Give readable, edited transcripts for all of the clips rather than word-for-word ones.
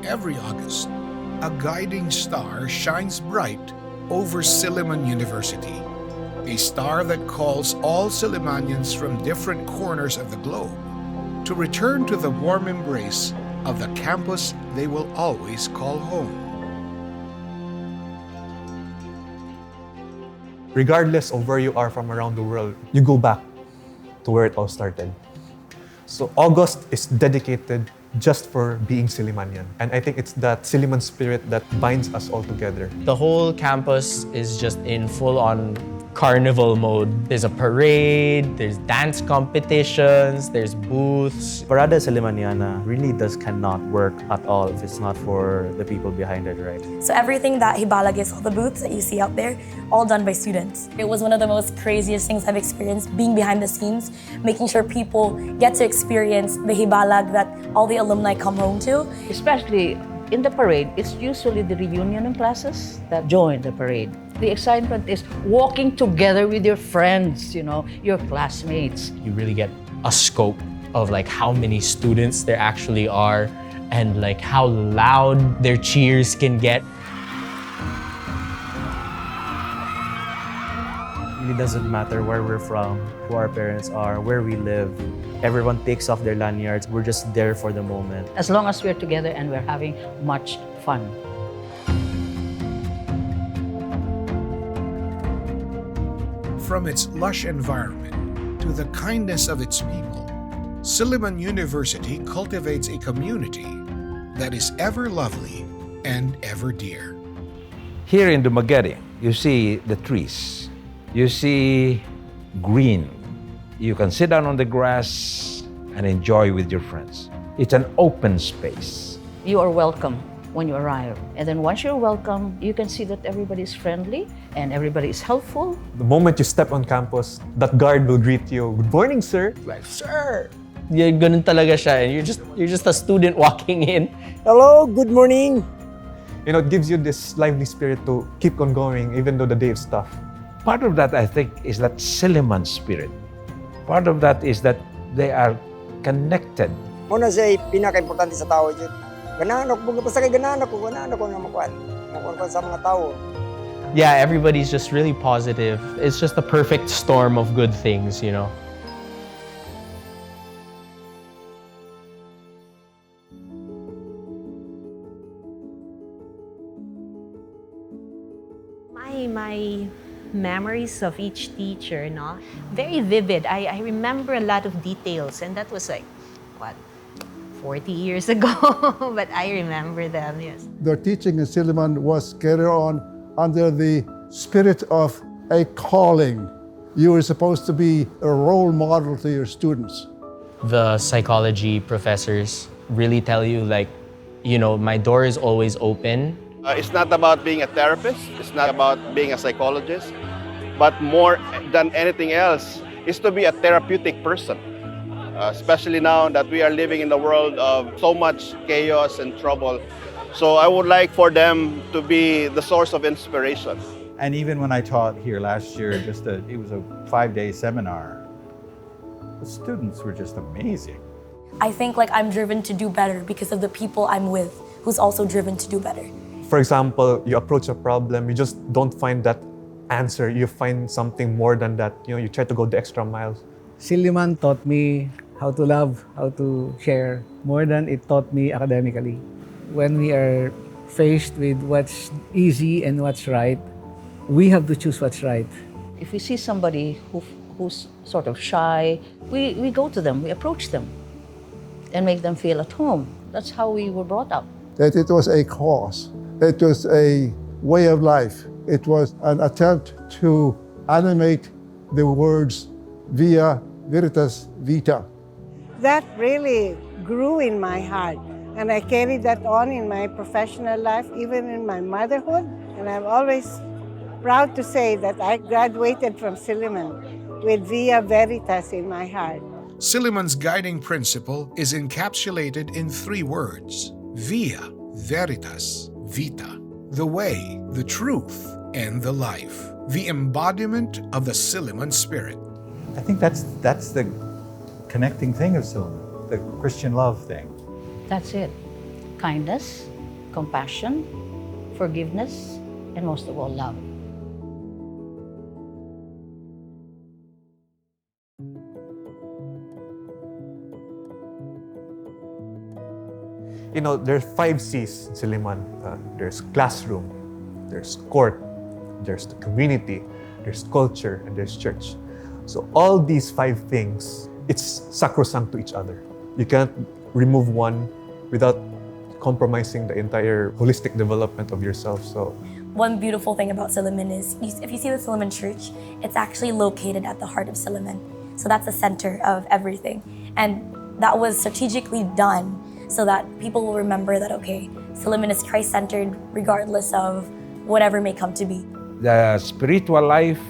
Every August, a guiding star shines bright over SILLIMAN University, a star that calls all Sillimanians from different corners of the globe to return to the warm embrace of the campus they will always call home. Regardless of where you are from around the world, you go back to where it all started. So August is dedicated just for being Sillimanian. And I think it's that Silliman spirit that binds us all together. The whole campus is just in full-on carnival mode. There's a parade, there's dance competitions, there's booths. Parada Sillimaniana really cannot work at all if it's not for the people behind it, right? So everything that Hibalag is, all the booths that you see out there, all done by students. It was one of the most craziest things I've experienced, being behind the scenes, making sure people get to experience the Hibalag that all the alumni come home to. Especially in the parade, it's usually the reunion of classes that join the parade. The excitement is walking together with your friends, your classmates. You really get a scope of like how many students there actually are and like how loud their cheers can get. It really doesn't matter where we're from, who our parents are, where we live. Everyone takes off their lanyards. We're just there for the moment. As long as we're together and we're having much fun. From its lush environment to the kindness of its people, SILLIMAN University cultivates a community that is ever lovely and ever dear. Here in Dumaguete, you see the trees. You see green. You can sit down on the grass and enjoy with your friends. It's an open space. You are welcome when you arrive. And then once you're welcome, you can see that everybody is friendly and everybody is helpful. The moment you step on campus, that guard will greet you. Good morning, sir. Like, sir! Yeah, ganun talaga siya. And you're just a student walking in. Hello, good morning. It gives you this lively spirit to keep on going even though the day is tough. Part of that, I think, is that SILLIMAN spirit. Part of that is that they are connected. Una siya pinaka-importante sa tao dyan. Ganahan ako, basta kay ganahan ako na makuhan sa mga tao. Yeah, everybody's just really positive. It's just the perfect storm of good things, My memories of each teacher, very vivid. I remember a lot of details, and that was 40 years ago, but I remember them, yes. Their teaching in SILLIMAN was carried on under the spirit of a calling. You were supposed to be a role model to your students. The psychology professors really tell you my door is always open. It's not about being a therapist, it's not about being a psychologist, but more than anything else is to be a therapeutic person. Especially now that we are living in the world of so much chaos and trouble. So I would like for them to be the source of inspiration. And even when I taught here last year, it was a 5-day seminar, the students were just amazing. I think I'm driven to do better because of the people I'm with, who's also driven to do better. For example, you approach a problem, you just don't find that answer. You find something more than that. You try to go the extra miles. SILLIMAN taught me how to love, how to share, more than it taught me academically. When we are faced with what's easy and what's right, we have to choose what's right. If we see somebody who's sort of shy, we go to them, we approach them and make them feel at home. That's how we were brought up. That it was a cause. It was a way of life. It was an attempt to animate the words via veritas vita. That really grew in my heart, and I carried that on in my professional life, even in my motherhood. And I'm always proud to say that I graduated from SILLIMAN with Via Veritas in my heart. SILLIMAN's guiding principle is encapsulated in 3 words: Via Veritas Vita, the way, the truth, and the life, the embodiment of the SILLIMAN spirit. I think that's the connecting thing of SILLIMAN, the Christian love thing. That's it. Kindness, compassion, forgiveness, and most of all, love. You know, there are 5 C's in Silliman. There's classroom, there's court, there's the community, there's culture, and there's church. So all these 5 things, it's sacrosanct to each other. You can't remove one without compromising the entire holistic development of yourself. So one beautiful thing about Silliman is, if you see the Silliman Church, it's actually located at the heart of Silliman. So that's the center of everything. And that was strategically done so that people will remember that, okay, Silliman is Christ-centered regardless of whatever may come to be. The spiritual life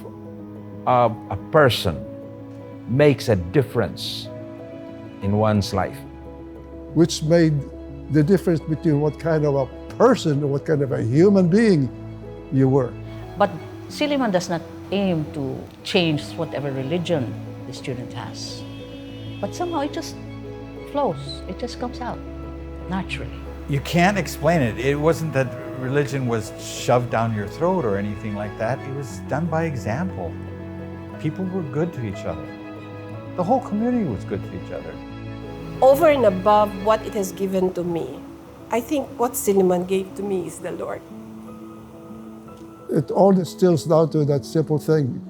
of a person makes a difference in one's life. Which made the difference between what kind of a person or what kind of a human being you were. But Silliman does not aim to change whatever religion the student has. But somehow it just flows, it just comes out naturally. You can't explain it. It wasn't that religion was shoved down your throat or anything like that. It was done by example. People were good to each other. The whole community was good to each other. Over and above what it has given to me, I think what Silliman gave to me is the Lord. It all distills down to that simple thing.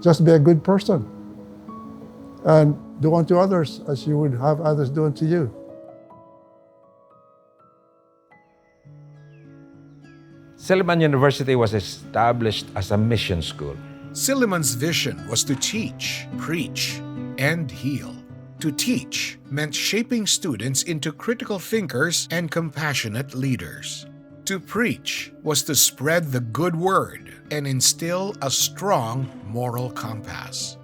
Just be a good person and do unto others as you would have others do unto you. Silliman University was established as a mission school. Silliman's vision was to teach, preach, and heal. To teach meant shaping students into critical thinkers and compassionate leaders. To preach was to spread the good word and instill a strong moral compass.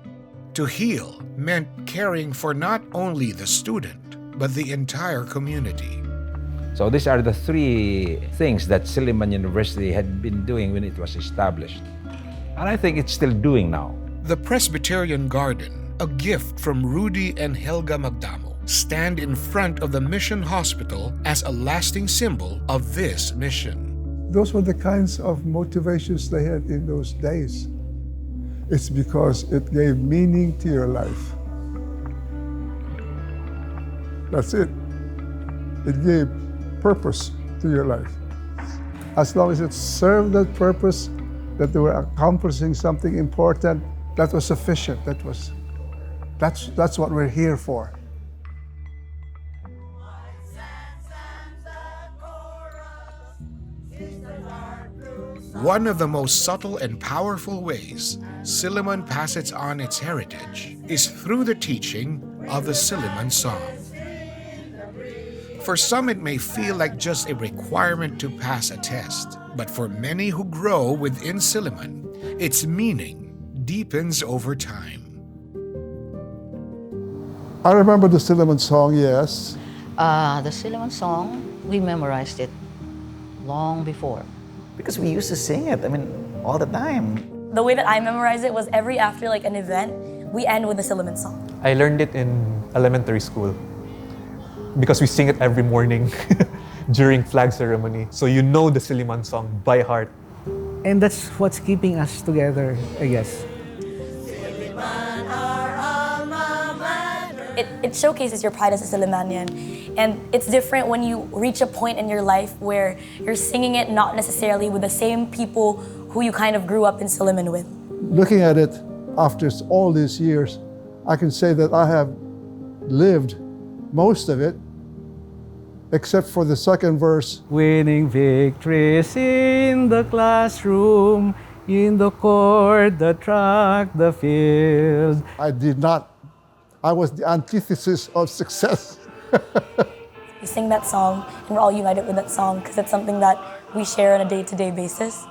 To heal meant caring for not only the student, but the entire community. So these are the 3 things that Silliman University had been doing when it was established. And I think it's still doing now. The Presbyterian Garden, a gift from Rudy and Helga Magdamo, stand in front of the mission hospital as a lasting symbol of this mission. Those were the kinds of motivations they had in those days. It's because it gave meaning to your life. That's it. It gave purpose to your life. As long as it served that purpose, that they were accomplishing something important, that was sufficient. That's what we're here for. One of the most subtle and powerful ways Silliman passes on its heritage is through the teaching of the Silliman song. For some, it may feel like just a requirement to pass a test, but for many who grow within Silliman, its meaning deepens over time. I remember the Silliman song, yes. The Silliman song, we memorized it long before. Because we used to sing it, all the time. The way that I memorized it was every after like an event, we end with the Silliman song. I learned it in elementary school because we sing it every morning during flag ceremony. So you know the Silliman song by heart. And that's what's keeping us together, I guess. It showcases your pride as a Sillimanian. And it's different when you reach a point in your life where you're singing it not necessarily with the same people who you kind of grew up in Silliman with. Looking at it after all these years, I can say that I have lived most of it, except for the second verse. Winning victories in the classroom, in the court, the track, the field. I did not. I was the antithesis of success. We sing that song, and we're all united with that song because it's something that we share on a day-to-day basis.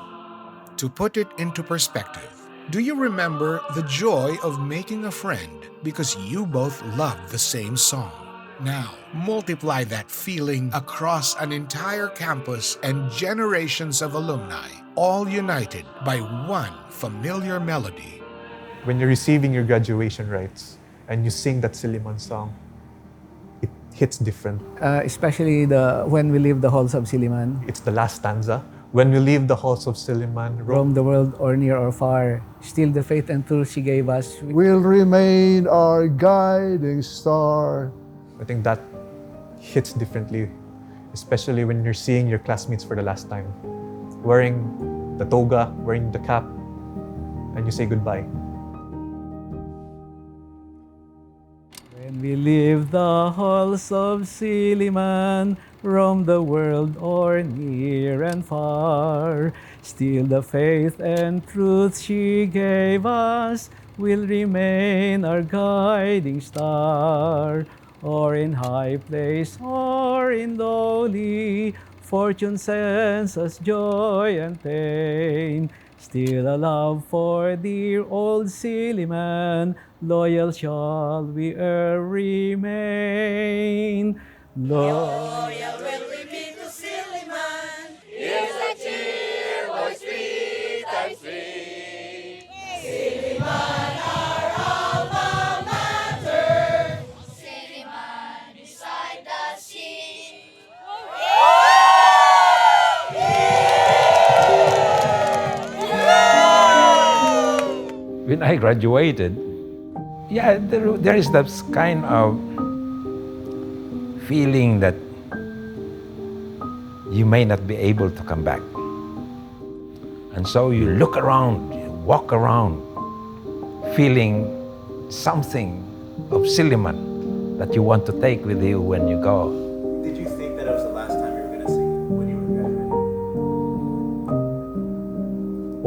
To put it into perspective, do you remember the joy of making a friend because you both loved the same song? Now, multiply that feeling across an entire campus and generations of alumni, all united by one familiar melody. When you're receiving your graduation rites and you sing that Silliman song, it hits different. Especially when we leave the halls of Silliman. It's the last stanza. When we leave the halls of Silliman, Roam the world or near or far, still the faith and truth she gave us will remain our guiding star. I think that hits differently, especially when you're seeing your classmates for the last time, wearing the toga, wearing the cap, and you say goodbye. When we leave the halls of Silliman, roam the world or near and far, still the faith and truth she gave us will remain our guiding star. Or in high place or in lowly, fortune sends us joy and pain. Still a love for dear old Silliman, loyal shall we e'er remain. Loyal will we be to Silliman. Here's a cheer, voice 3 times 3. Silliman, our alma mater. Silliman beside the sea. When I graduated, yeah, there is that kind of feeling that you may not be able to come back. And so you look around, you walk around, feeling something of Silliman that you want to take with you when you go. Did you think that it was the last time you were going to sing when you were graduating?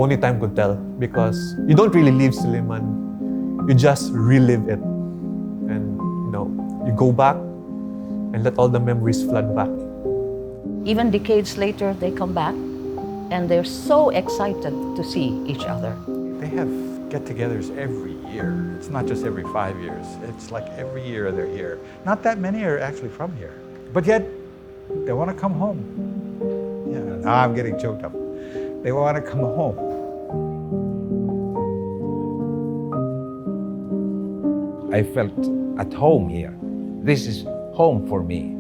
Only time could tell, because you don't really leave Silliman, you just relive it. And you go back and let all the memories flood back. Even decades later, they come back and they're so excited to see each other. They have get-togethers every year. It's not just every 5 years. It's like every year they're here. Not that many are actually from here, but yet they want to come home. Yeah, now I'm getting choked up. They want to come home. I felt at home here. This is home for me.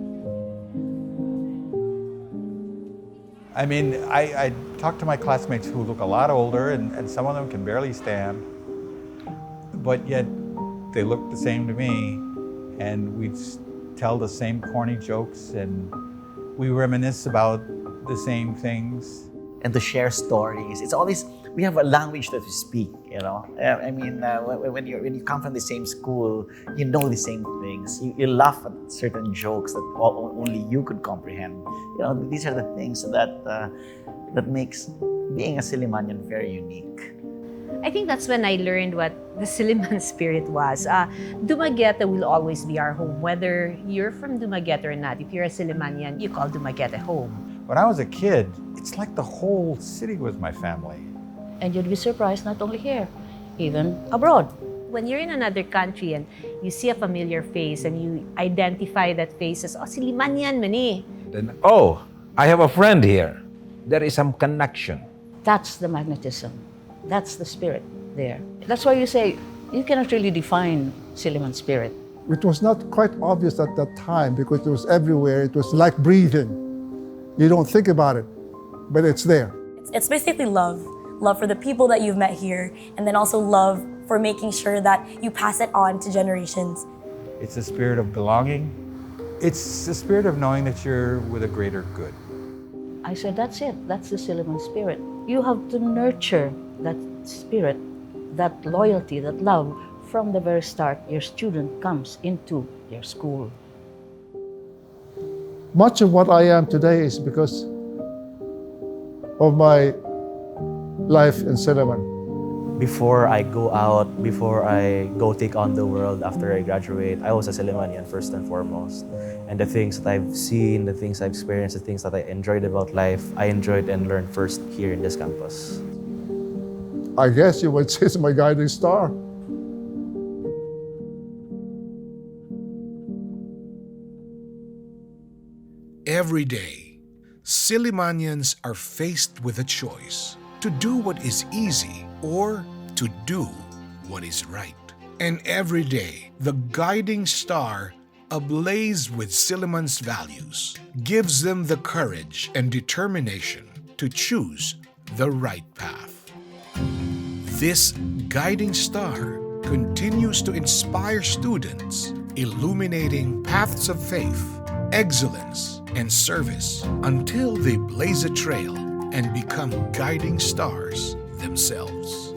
I mean, I talk to my classmates who look a lot older, and some of them can barely stand, but yet they look the same to me, and we tell the same corny jokes, and we reminisce about the same things. And to share stories. It's always, we have a language that we speak, I mean, when you come from the same school, you know the same things. You laugh at certain jokes that only you could comprehend. These are the things that makes being a Sillimanian very unique. I think that's when I learned what the Silliman spirit was. Dumaguete will always be our home, whether you're from Dumaguete or not. If you're a Sillimanian, you call Dumaguete home. When I was a kid, it's like the whole city was my family. And you'd be surprised, not only here, even abroad. When you're in another country and you see a familiar face and you identify that face as, Sillimanian man eh. Then, I have a friend here. There is some connection. That's the magnetism. That's the spirit there. That's why you say, you cannot really define Silliman spirit. It was not quite obvious at that time because it was everywhere. It was like breathing. You don't think about it, but it's there. It's basically love. Love for the people that you've met here, and then also love for making sure that you pass it on to generations. It's a spirit of belonging. It's the spirit of knowing that you're with a greater good. I said, that's it. That's the Silliman spirit. You have to nurture that spirit, that loyalty, that love from the very start your student comes into your school. Much of what I am today is because of my life in Silliman. Before I go out, before I go take on the world after I graduate, I was a Sillimanian first and foremost. And the things that I've seen, the things I've experienced, the things that I enjoyed about life, I enjoyed and learned first here in this campus. I guess you would say it's my guiding star. Every day, Sillimanians are faced with a choice to do what is easy or to do what is right. And every day, the guiding star ablaze with Silliman's values, gives them the courage and determination to choose the right path. This guiding star continues to inspire students, illuminating paths of faith, excellence, and service until they blaze a trail and become guiding stars themselves.